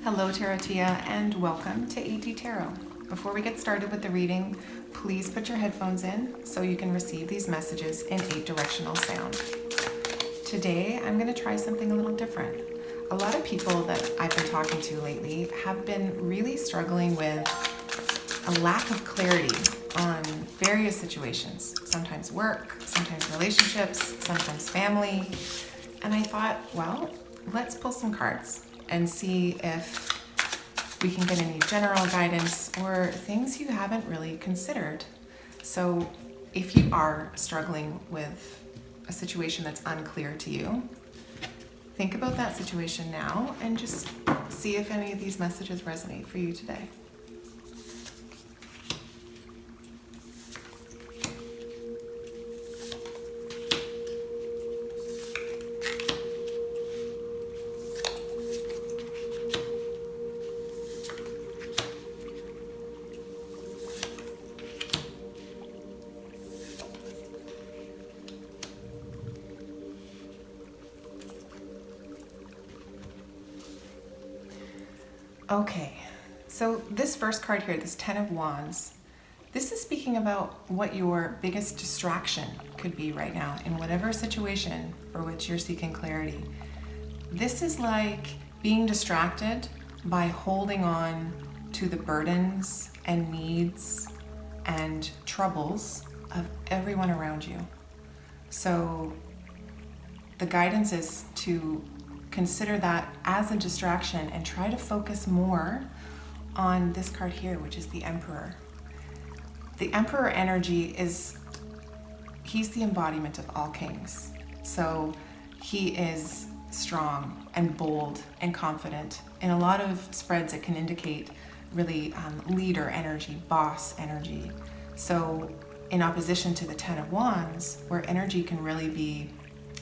Hello Tarotia and welcome to Eads Tarot. Before we get started with the reading, please put your headphones in so you can receive these messages in 8 directional sound. Today I'm going to try something a little different. A lot of people that I've been talking to lately have been really struggling with a lack of clarity on various situations, sometimes work, sometimes relationships, sometimes family. And I thought, well, let's pull some cards and see if we can get any general guidance or things you haven't really considered. So if you are struggling with a situation that's unclear to you, think about that situation now and just see if any of these messages resonate for you today. Okay, so this first card here, this 10 of Wands, this is speaking about what your biggest distraction could be right now in whatever situation for which you're seeking clarity. This is like being distracted by holding on to the burdens and needs and troubles of everyone around you. So the guidance is to consider that as a distraction and try to focus more on this card here, which is the Emperor. The Emperor energy he's the embodiment of all kings. So he is strong and bold and confident. In a lot of spreads, it can indicate really leader energy, boss energy. So in opposition to the 10 of Wands, where energy can really be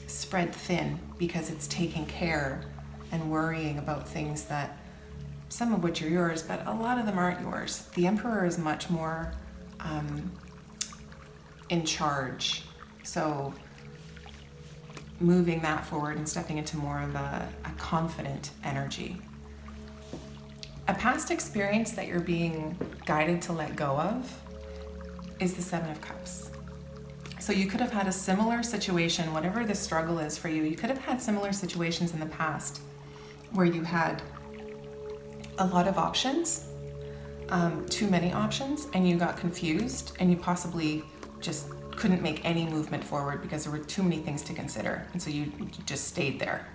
spread thin because it's taking care and worrying about things that some of which are yours, but a lot of them aren't yours. The Emperor is much more in charge. So moving that forward and stepping into more of a confident energy. A past experience that you're being guided to let go of is the 7 of Cups. So you could have had a similar situation, whatever the struggle is for you, you could have had similar situations in the past where you had a lot of options, too many options, and you got confused and you possibly just couldn't make any movement forward because there were too many things to consider. And so you just stayed there.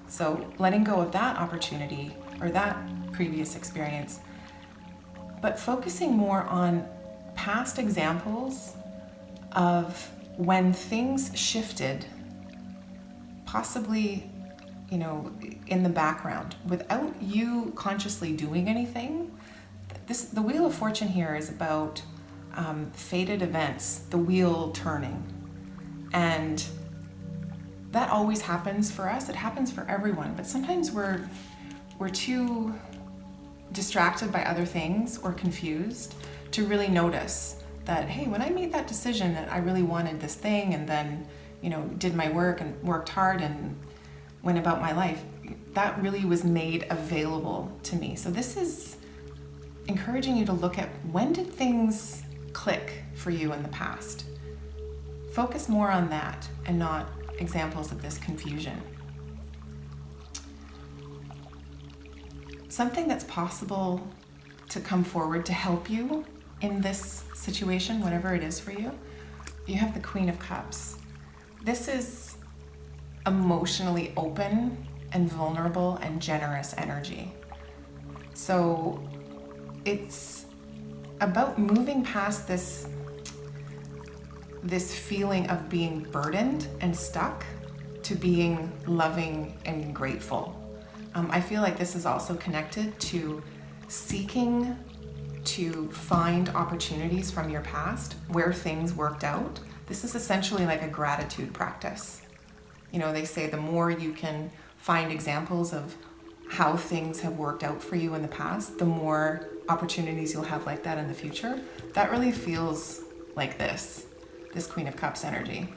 So letting go of that opportunity or that previous experience, but focusing more on past examples of when things shifted, possibly, in the background, without you consciously doing anything. The Wheel of Fortune here is about fated events, the wheel turning. And that always happens for us. It happens for everyone. But sometimes we're too distracted by other things or confused to really notice that, hey, when I made that decision that I really wanted this thing and then, did my work and worked hard and went about my life, that really was made available to me. So this is encouraging you to look at when did things click for you in the past. Focus more on that and not examples of this confusion. Something that's possible to come forward to help you in this situation, whatever it is for you, you have the Queen of Cups. This is emotionally open and vulnerable and generous energy. So it's about moving past this feeling of being burdened and stuck to being loving and grateful. I feel like this is also connected to seeking to find opportunities from your past where things worked out. This is essentially like a gratitude practice. They say the more you can find examples of how things have worked out for you in the past, the more opportunities you'll have like that in the future. That really feels like this Queen of Cups energy.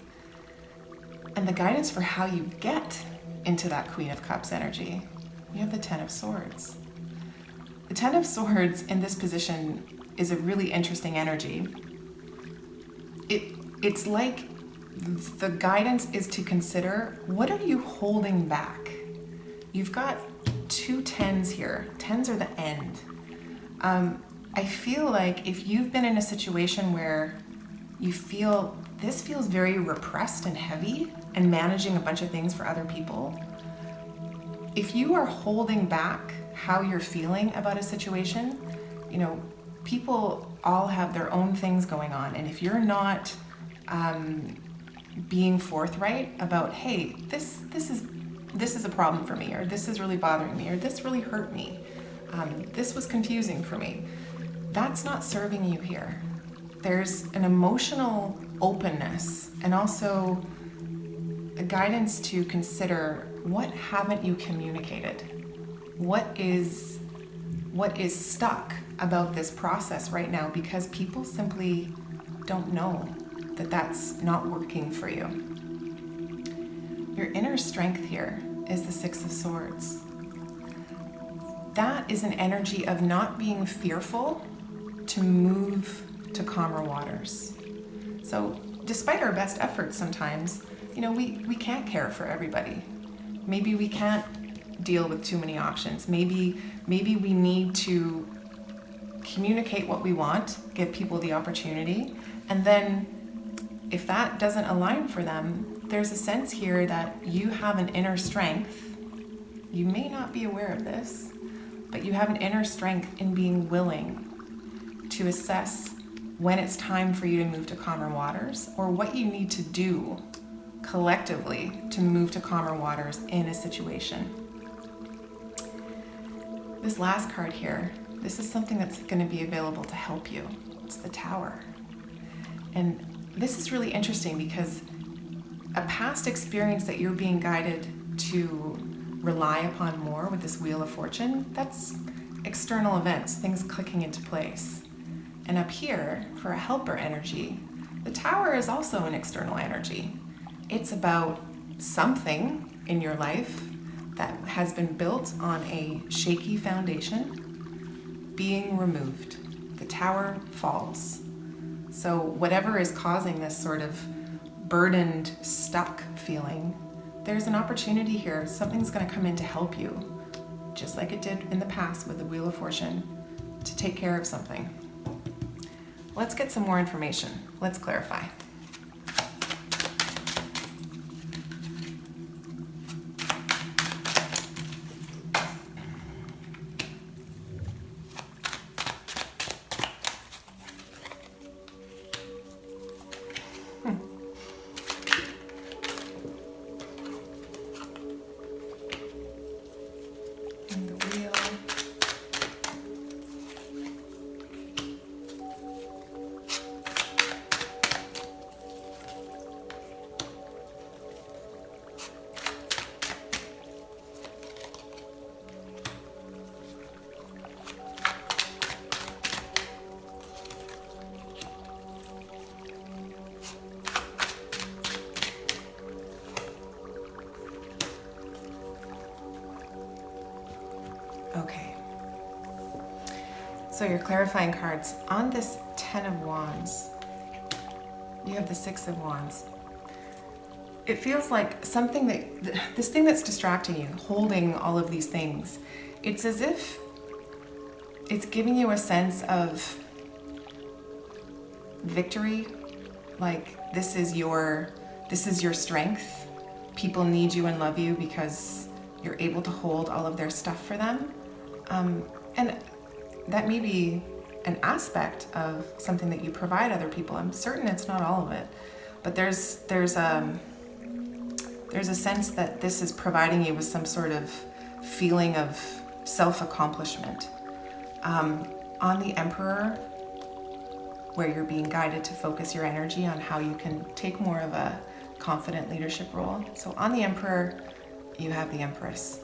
And the guidance for how you get into that Queen of Cups energy, you have the 10 of Swords. The Ten of Swords in this position is a really interesting energy. It's like the guidance is to consider, what are you holding back? You've got two tens here. Tens are the end. I feel like if you've been in a situation where you feel this feels very repressed and heavy and managing a bunch of things for other people, if you are holding back how you're feeling about a situation, you know, people all have their own things going on. And if you're not being forthright about, hey, this is a problem for me, or this is really bothering me, or this really hurt me, this was confusing for me, that's not serving you here. There's an emotional openness and also a guidance to consider, what haven't you communicated? What is stuck about this process right now, because people simply don't know that that's not working for you. Your inner strength here is the Six of Swords. That is an energy of not being fearful to move to calmer waters. So despite our best efforts sometimes, you know, we can't care for everybody. Maybe we can't deal with too many options. Maybe we need to communicate what we want, give people the opportunity, and then if that doesn't align for them, there's a sense here that you have an inner strength. You may not be aware of this, but you have an inner strength in being willing to assess when it's time for you to move to calmer waters, or what you need to do collectively to move to calmer waters in a situation. This last card here, this is something that's going to be available to help you. It's the Tower. And this is really interesting because a past experience that you're being guided to rely upon more with this Wheel of Fortune, that's external events, things clicking into place. And up here, for a helper energy, the Tower is also an external energy. It's about something in your life that has been built on a shaky foundation being removed. The Tower falls. So whatever is causing this sort of burdened, stuck feeling, there's an opportunity here. Something's going to come in to help you, just like it did in the past with the Wheel of Fortune, to take care of something. Let's get some more information. Let's clarify. Okay. So your clarifying cards. On this Ten of Wands, you have the Six of Wands. It feels like something this thing that's distracting you, holding all of these things, it's as if it's giving you a sense of victory. Like this is your strength. People need you and love you because you're able to hold all of their stuff for them. And that may be an aspect of something that you provide other people. I'm certain it's not all of it, but there's a sense that this is providing you with some sort of feeling of self-accomplishment. On the Emperor, where you're being guided to focus your energy on how you can take more of a confident leadership role. So on the Emperor, you have the Empress,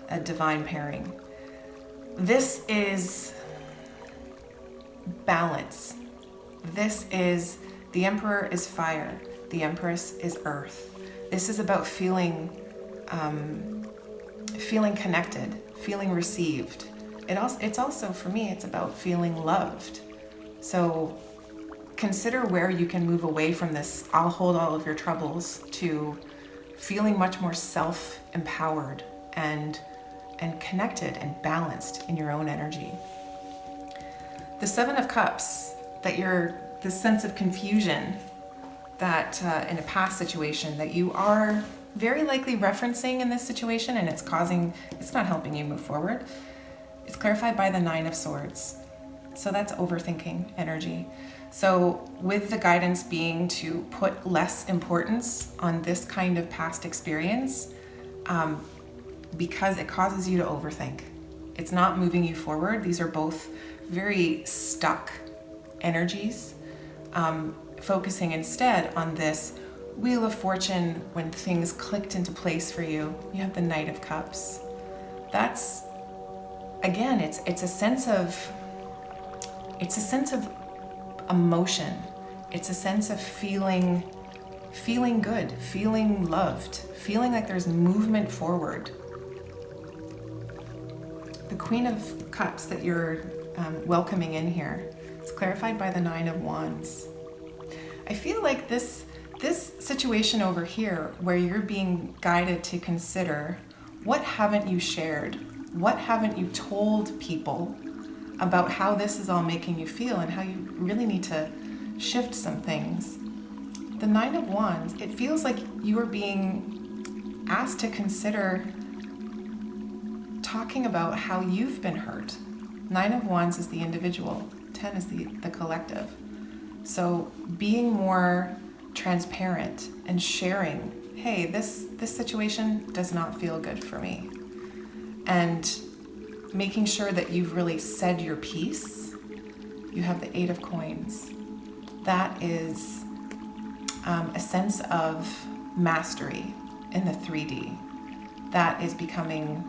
a divine pairing. This is balance. This is, the Emperor is fire, the Empress is earth. This is about feeling connected, feeling received, it's also, for me, it's about feeling loved. So consider where you can move away from this, I'll hold all of your troubles, to feeling much more self-empowered and connected and balanced in your own energy. The Seven of Cups, this sense of confusion that in a past situation that you are very likely referencing in this situation, and it's not helping you move forward. It's clarified by the Nine of Swords. So that's overthinking energy. So with the guidance being to put less importance on this kind of past experience, because it causes you to overthink. It's not moving you forward. These are both very stuck energies. Focusing instead on this Wheel of Fortune, when things clicked into place for you. You have the Knight of Cups. That's, again, it's a sense of emotion. It's a sense of feeling good, feeling loved, feeling like there's movement forward. The Queen of Cups that you're welcoming in here, it's clarified by the Nine of Wands. I feel like this situation over here, where you're being guided to consider, what haven't you shared? What haven't you told people about how this is all making you feel, and how you really need to shift some things? The Nine of Wands, it feels like you are being asked to consider talking about how you've been hurt. Nine of Wands is the individual, 10 is the collective. So being more transparent and sharing, hey, this situation does not feel good for me. And making sure that you've really said your piece. You have the Eight of Coins. That is a sense of mastery in the 3D. That is becoming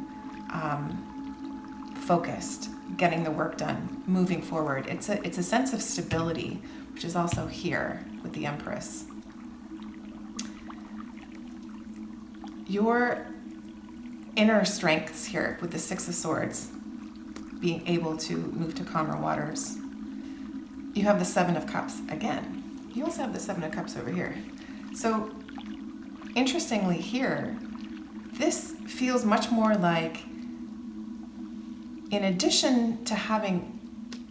focused, getting the work done, moving forward. It's a sense of stability, which is also here with the Empress. Your inner strengths here with the Six of Swords, being able to move to calmer waters. You have the Seven of Cups again. You also have the Seven of Cups over here. So interestingly here, this feels much more like, in addition to having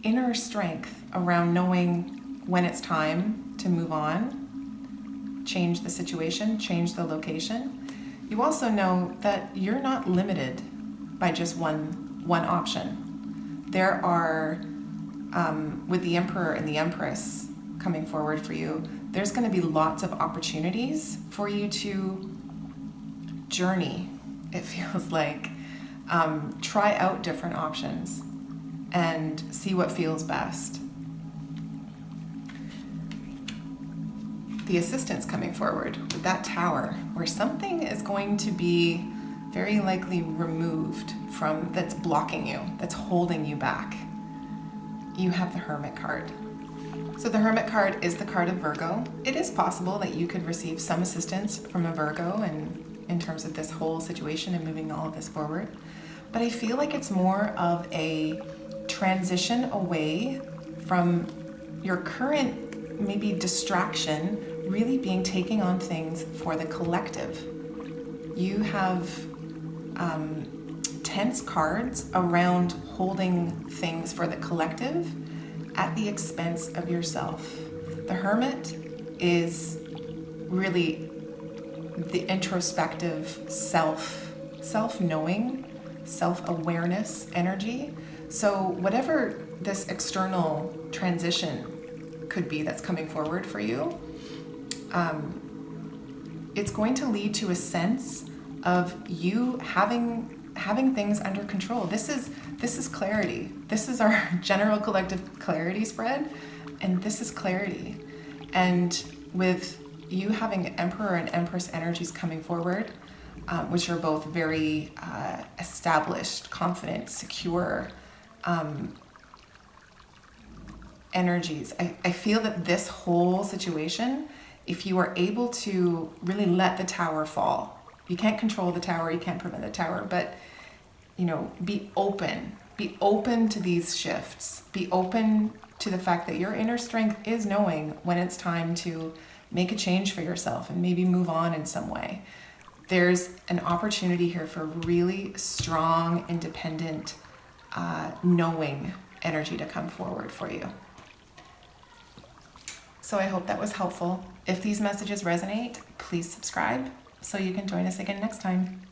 inner strength around knowing when it's time to move on, change the situation, change the location, you also know that you're not limited by just one option. There are, with the Emperor and the Empress coming forward for you, there's going to be lots of opportunities for you to journey, it feels like. Try out different options and see what feels best. The Assistant's coming forward with that Tower, where something is going to be very likely removed from, that's blocking you, that's holding you back. You have the Hermit card. So the Hermit card is the card of Virgo. It is possible that you could receive some assistance from a Virgo in terms of this whole situation and moving all of this forward. But I feel like it's more of a transition away from your current maybe distraction, really being taking on things for the collective. You have tense cards around holding things for the collective at the expense of yourself. The Hermit is really the introspective self-knowing, self-awareness energy. So whatever this external transition could be that's coming forward for you, it's going to lead to a sense of you having things under control. This is clarity. This is our general collective clarity spread, and this is clarity. And with you having Emperor and Empress energies coming forward, which are both very established, confident, secure energies. I feel that this whole situation, if you are able to really let the Tower fall, you can't control the Tower, you can't prevent the Tower, but be open Be open to these shifts. Be open to the fact that your inner strength is knowing when it's time to make a change for yourself and maybe move on in some way. There's an opportunity here for really strong, independent, knowing energy to come forward for you. So I hope that was helpful. If these messages resonate, please subscribe so you can join us again next time.